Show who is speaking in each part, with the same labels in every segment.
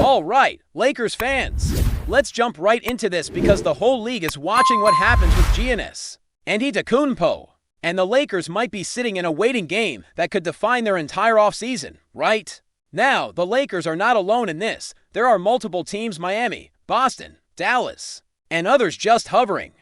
Speaker 1: All right, Lakers fans, let's jump right into this because the whole league is watching what happens with Giannis and Antetokounmpo, and the Lakers might be sitting in a waiting game that could define their entire offseason, right? Now, the Lakers are not alone in this. There are multiple teams: Miami, Boston, Dallas, and others just hovering,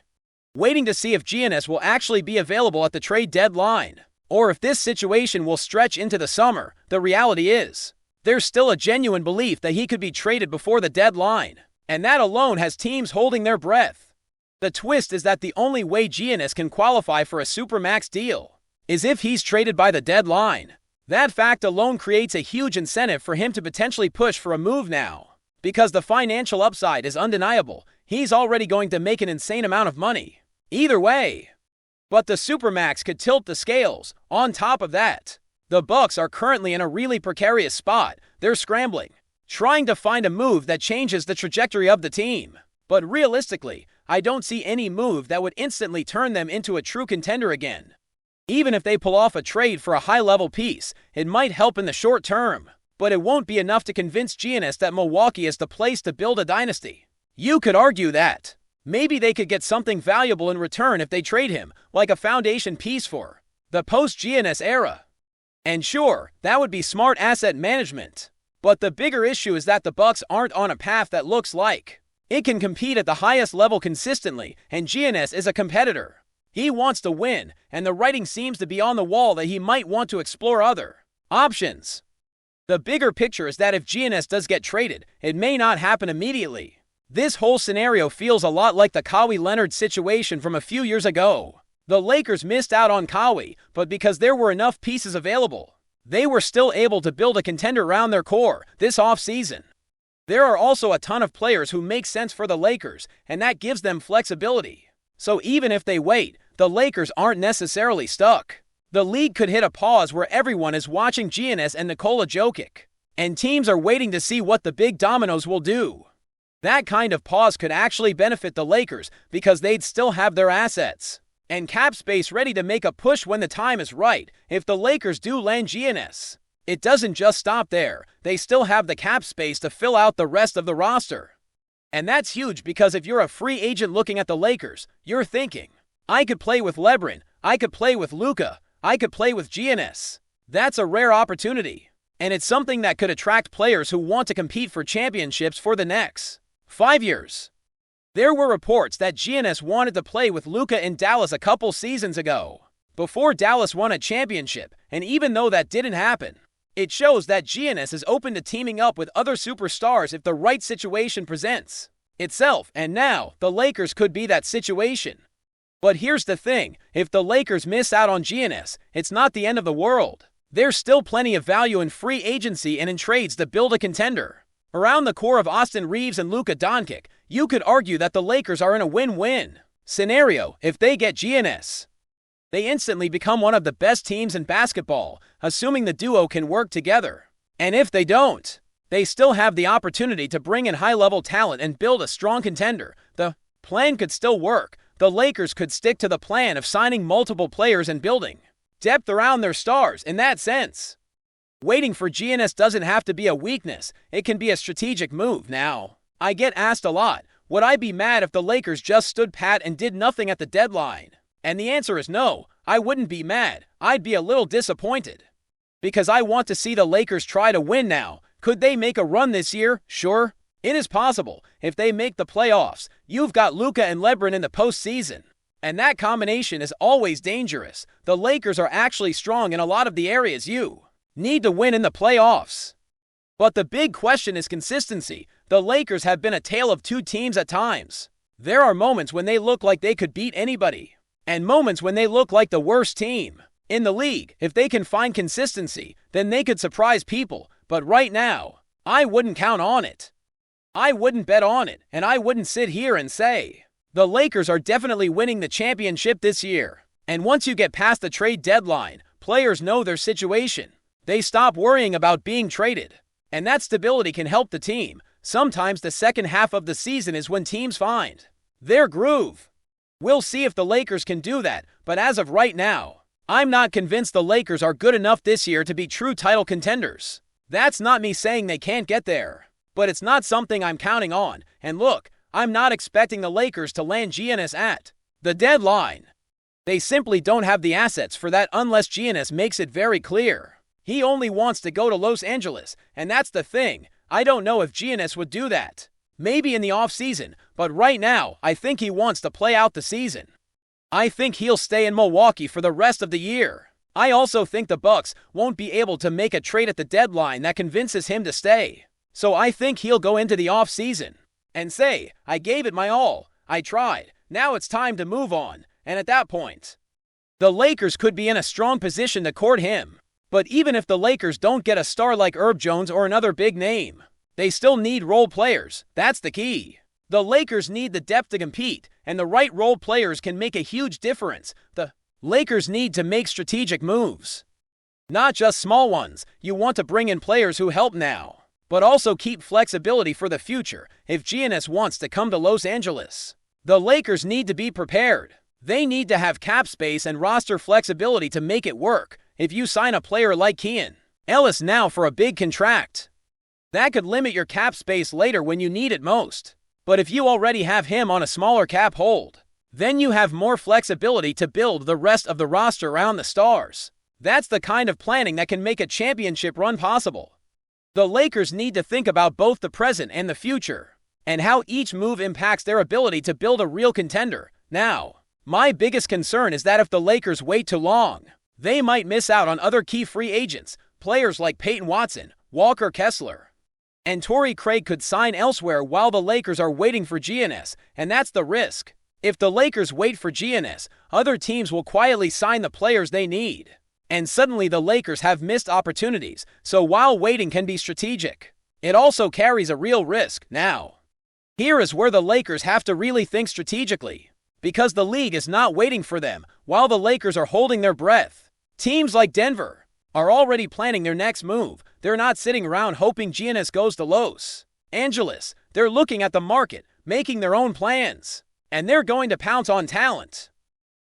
Speaker 1: waiting to see if Giannis will actually be available at the trade deadline, or if this situation will stretch into the summer. The reality is, there's still a genuine belief that he could be traded before the deadline, and that alone has teams holding their breath. The twist is that the only way Giannis can qualify for a supermax deal is if he's traded by the deadline. That fact alone creates a huge incentive for him to potentially push for a move now, because the financial upside is undeniable. He's already going to make an insane amount of money either way. But the supermax could tilt the scales. On top of that, the Bucks are currently in a really precarious spot. They're scrambling, trying to find a move that changes the trajectory of the team. But realistically, I don't see any move that would instantly turn them into a true contender again. Even if they pull off a trade for a high-level piece, it might help in the short term, but it won't be enough to convince Giannis that Milwaukee is the place to build a dynasty. You could argue that maybe they could get something valuable in return if they trade him, like a foundation piece for the post-Giannis era. And sure, that would be smart asset management. But the bigger issue is that the Bucks aren't on a path that looks like it can compete at the highest level consistently, and Giannis is a competitor. He wants to win, and the writing seems to be on the wall that he might want to explore other options. The bigger picture is that if Giannis does get traded, it may not happen immediately. This whole scenario feels a lot like the Kawhi Leonard situation from a few years ago. The Lakers missed out on Kawhi, but because there were enough pieces available, they were still able to build a contender around their core this offseason. There are also a ton of players who make sense for the Lakers, and that gives them flexibility. So even if they wait, the Lakers aren't necessarily stuck. The league could hit a pause where everyone is watching Giannis and Nikola Jokic, and teams are waiting to see what the big dominoes will do. That kind of pause could actually benefit the Lakers because they'd still have their assets and cap space ready to make a push when the time is right. If the Lakers do land Giannis, it doesn't just stop there. They still have the cap space to fill out the rest of the roster. And that's huge because if you're a free agent looking at the Lakers, you're thinking, I could play with LeBron, I could play with Luka, I could play with Giannis. That's a rare opportunity, and it's something that could attract players who want to compete for championships for the next 5 years. There were reports that Giannis wanted to play with Luka in Dallas a couple seasons ago, before Dallas won a championship, and even though that didn't happen, it shows that Giannis is open to teaming up with other superstars if the right situation presents itself, and now the Lakers could be that situation. But here's the thing, if the Lakers miss out on Giannis, it's not the end of the world. There's still plenty of value in free agency and in trades to build a contender around the core of Austin Reeves and Luka Doncic. You could argue that the Lakers are in a win-win scenario. If they get Giannis, they instantly become one of the best teams in basketball, assuming the duo can work together. And if they don't, they still have the opportunity to bring in high-level talent and build a strong contender. The plan could still work. The Lakers could stick to the plan of signing multiple players and building depth around their stars. In that sense, waiting for Giannis doesn't have to be a weakness. It can be a strategic move. Now, I get asked a lot, would I be mad if the Lakers just stood pat and did nothing at the deadline? And the answer is no, I wouldn't be mad. I'd be a little disappointed, because I want to see the Lakers try to win now. Could they make a run this year? Sure, it is possible. If they make the playoffs, you've got Luka and LeBron in the postseason, and that combination is always dangerous. The Lakers are actually strong in a lot of the areas you need to win in the playoffs. But the big question is consistency. The Lakers have been a tale of two teams at times. There are moments when they look like they could beat anybody, and moments when they look like the worst team in the league. If they can find consistency, then they could surprise people. But right now, I wouldn't count on it. I wouldn't bet on it, and I wouldn't sit here and say the Lakers are definitely winning the championship this year. And once you get past the trade deadline, players know their situation. They stop worrying about being traded, and that stability can help the team. Sometimes the second half of the season is when teams find their groove. We'll see if the Lakers can do that, but as of right now, I'm not convinced the Lakers are good enough this year to be true title contenders. That's not me saying they can't get there, but it's not something I'm counting on. And look, I'm not expecting the Lakers to land Giannis at the deadline. They simply don't have the assets for that unless Giannis makes it very clear. He only wants to go to Los Angeles, and that's the thing. I don't know if Giannis would do that. Maybe in the offseason, but right now, I think he wants to play out the season. I think he'll stay in Milwaukee for the rest of the year. I also think the Bucks won't be able to make a trade at the deadline that convinces him to stay. So I think he'll go into the offseason and say, I gave it my all, I tried, now it's time to move on, and at that point, the Lakers could be in a strong position to court him. But even if the Lakers don't get a star like Herb Jones or another big name, they still need role players. That's the key. The Lakers need the depth to compete, and the right role players can make a huge difference. The Lakers need to make strategic moves. Not just small ones. You want to bring in players who help now, but also keep flexibility for the future if Giannis wants to come to Los Angeles. The Lakers need to be prepared. They need to have cap space and roster flexibility to make it work. If you sign a player like Keon Ellis now for a big contract, that could limit your cap space later when you need it most. But if you already have him on a smaller cap hold, then you have more flexibility to build the rest of the roster around the stars. That's the kind of planning that can make a championship run possible. The Lakers need to think about both the present and the future, and how each move impacts their ability to build a real contender. Now, my biggest concern is that if the Lakers wait too long, they might miss out on other key free agents. Players like Peyton Watson, Walker Kessler, and Torrey Craig could sign elsewhere while the Lakers are waiting for Giannis, and that's the risk. If the Lakers wait for Giannis, other teams will quietly sign the players they need. And suddenly the Lakers have missed opportunities, so while waiting can be strategic, it also carries a real risk. Now, here is where the Lakers have to really think strategically, because the league is not waiting for them while the Lakers are holding their breath. Teams like Denver are already planning their next move. They're not sitting around hoping Giannis goes to Los Angeles. They're looking at the market, making their own plans, and they're going to pounce on talent.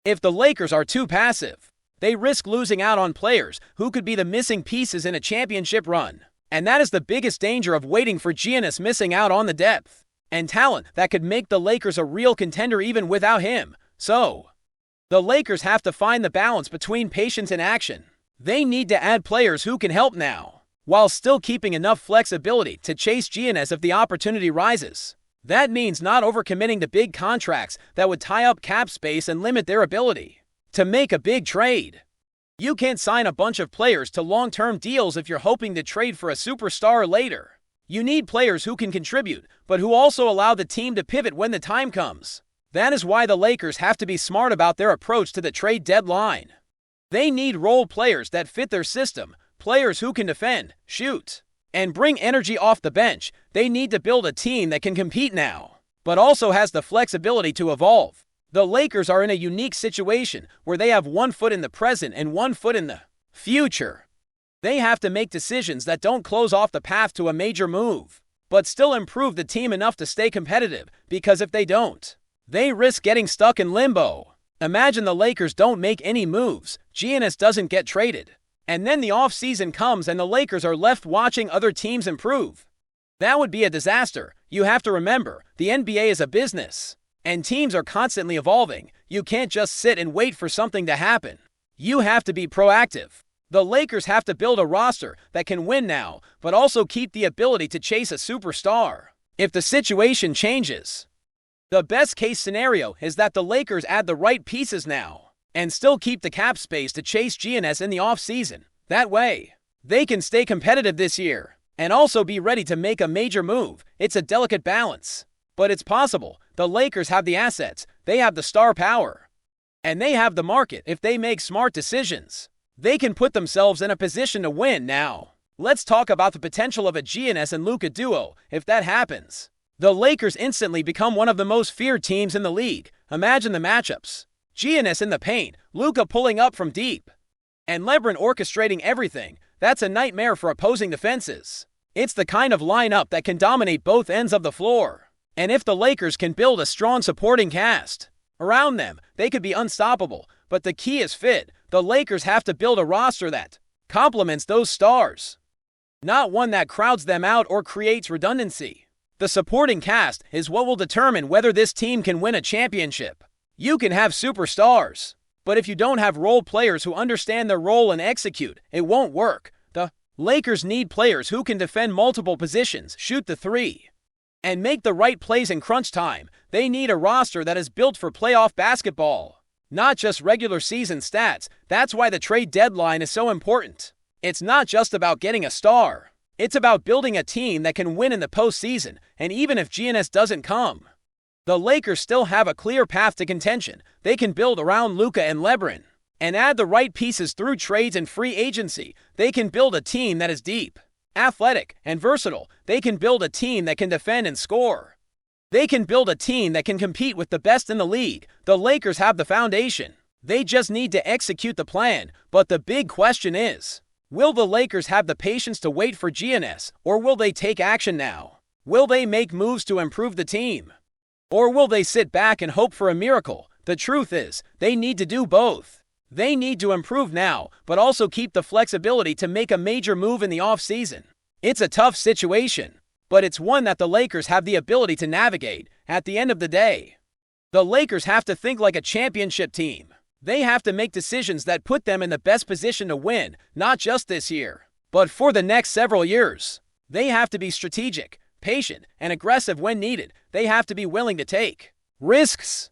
Speaker 1: If the Lakers are too passive, they risk losing out on players who could be the missing pieces in a championship run. And that is the biggest danger of waiting for Giannis, missing out on the depth and talent that could make the Lakers a real contender even without him. So, the Lakers have to find the balance between patience and action. They need to add players who can help now, while still keeping enough flexibility to chase Giannis if the opportunity rises. That means not overcommitting to big contracts that would tie up cap space and limit their ability to make a big trade. You can't sign a bunch of players to long-term deals if you're hoping to trade for a superstar later. You need players who can contribute, but who also allow the team to pivot when the time comes. That is why the Lakers have to be smart about their approach to the trade deadline. They need role players that fit their system, players who can defend, shoot, and bring energy off the bench. They need to build a team that can compete now, but also has the flexibility to evolve. The Lakers are in a unique situation where they have one foot in the present and one foot in the future. They have to make decisions that don't close off the path to a major move, but still improve the team enough to stay competitive, because if they don't, they risk getting stuck in limbo. Imagine the Lakers don't make any moves, Giannis doesn't get traded, and then the offseason comes and the Lakers are left watching other teams improve. That would be a disaster. You have to remember, the NBA is a business, and teams are constantly evolving. You can't just sit and wait for something to happen. You have to be proactive. The Lakers have to build a roster that can win now, but also keep the ability to chase a superstar if the situation changes. The best case scenario is that the Lakers add the right pieces now and still keep the cap space to chase Giannis in the offseason. That way, they can stay competitive this year and also be ready to make a major move. It's a delicate balance, but it's possible. The Lakers have the assets, they have the star power, and they have the market. If they make smart decisions, they can put themselves in a position to win now. Let's talk about the potential of a Giannis and Luka duo. If that happens, the Lakers instantly become one of the most feared teams in the league. Imagine the matchups. Giannis in the paint, Luka pulling up from deep, and LeBron orchestrating everything. That's a nightmare for opposing defenses. It's the kind of lineup that can dominate both ends of the floor. And if the Lakers can build a strong supporting cast around them, they could be unstoppable. But the key is fit. The Lakers have to build a roster that complements those stars. not one that crowds them out or creates redundancy. The supporting cast is what will determine whether this team can win a championship. You can have superstars, but if you don't have role players who understand their role and execute, it won't work. The Lakers need players who can defend multiple positions, shoot the three, and make the right plays in crunch time. They need a roster that is built for playoff basketball, not just regular season stats. That's why the trade deadline is so important. It's not just about getting a star. It's about building a team that can win in the postseason, and even if Giannis doesn't come, the Lakers still have a clear path to contention. They can build around Luka and LeBron, and add the right pieces through trades and free agency. They can build a team that is deep, athletic, and versatile. They can build a team that can defend and score. They can build a team that can compete with the best in the league. The Lakers have the foundation. They just need to execute the plan. But the big question is, will the Lakers have the patience to wait for Giannis, or will they take action now? Will they make moves to improve the team? Or will they sit back and hope for a miracle? The truth is, they need to do both. They need to improve now, but also keep the flexibility to make a major move in the offseason. It's a tough situation, but it's one that the Lakers have the ability to navigate. At the end of the day, the Lakers have to think like a championship team. They have to make decisions that put them in the best position to win, not just this year, but for the next several years. They have to be strategic, patient, and aggressive when needed. They have to be willing to take risks,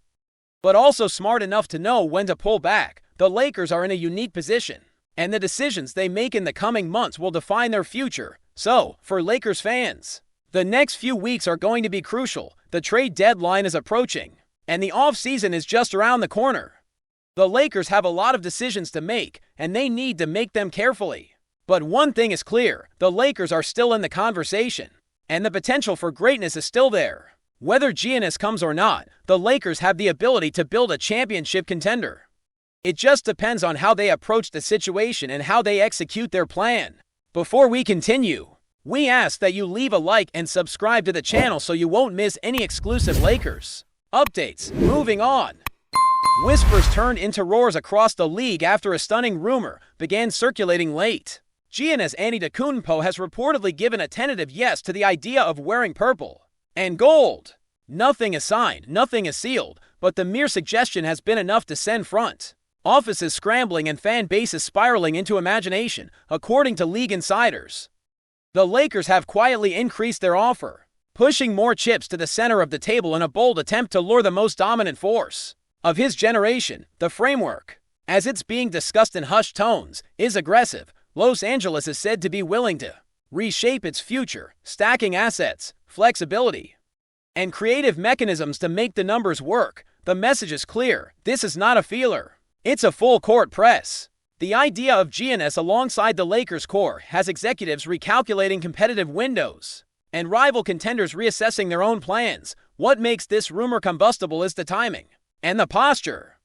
Speaker 1: but also smart enough to know when to pull back. The Lakers are in a unique position, and the decisions they make in the coming months will define their future. So, for Lakers fans, the next few weeks are going to be crucial. The trade deadline is approaching, and the offseason is just around the corner. The Lakers have a lot of decisions to make, and they need to make them carefully. But one thing is clear, the Lakers are still in the conversation, and the potential for greatness is still there. Whether Giannis comes or not, the Lakers have the ability to build a championship contender. It just depends on how they approach the situation and how they execute their plan. Before we continue, we ask that you leave a like and subscribe to the channel so you won't miss any exclusive Lakers updates. Moving on. Whispers turned into roars across the league after a stunning rumor began circulating late. Giannis Antetokounmpo has reportedly given a tentative yes to the idea of wearing purple and gold. Nothing is signed, nothing is sealed, but the mere suggestion has been enough to send front offices scrambling and fan bases spiraling into imagination, according to league insiders. The Lakers have quietly increased their offer, pushing more chips to the center of the table in a bold attempt to lure the most dominant force of his generation. The framework, as it's being discussed in hushed tones, is aggressive. Los Angeles is said to be willing to reshape its future, stacking assets, flexibility, and creative mechanisms to make the numbers work. The message is clear. This is not a feeler. It's a full-court press. The idea of Giannis alongside the Lakers core has executives recalculating competitive windows and rival contenders reassessing their own plans. What makes this rumor combustible is the timing and the posture.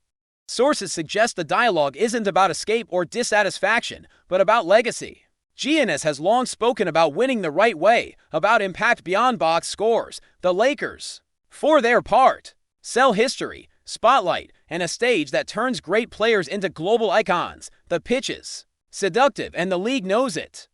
Speaker 1: Sources suggest the dialogue isn't about escape or dissatisfaction, but about legacy. Giannis has long spoken about winning the right way, about impact beyond box scores. The Lakers, for their part, sell history, spotlight, and a stage that turns great players into global icons. The pitch is seductive, and the league knows it.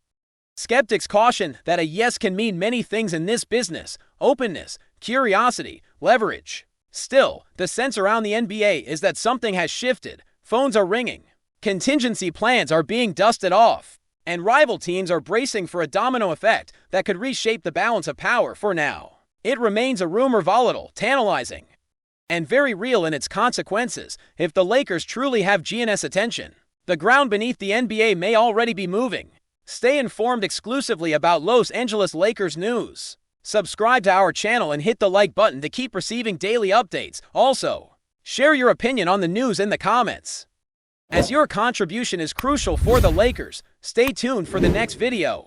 Speaker 1: Skeptics caution that a yes can mean many things in this business: openness, curiosity, leverage. Still, the sense around the NBA is that something has shifted. Phones are ringing, contingency plans are being dusted off, and rival teams are bracing for a domino effect that could reshape the balance of power. For now, it remains a rumor, volatile, tantalizing, and very real in its consequences. If the Lakers truly have Giannis' attention, the ground beneath the NBA may already be moving. Stay informed exclusively about Los Angeles Lakers news. Subscribe to our channel and hit the like button to keep receiving daily updates. Also, share your opinion on the news in the comments, as your contribution is crucial for the Lakers. Stay tuned for the next video.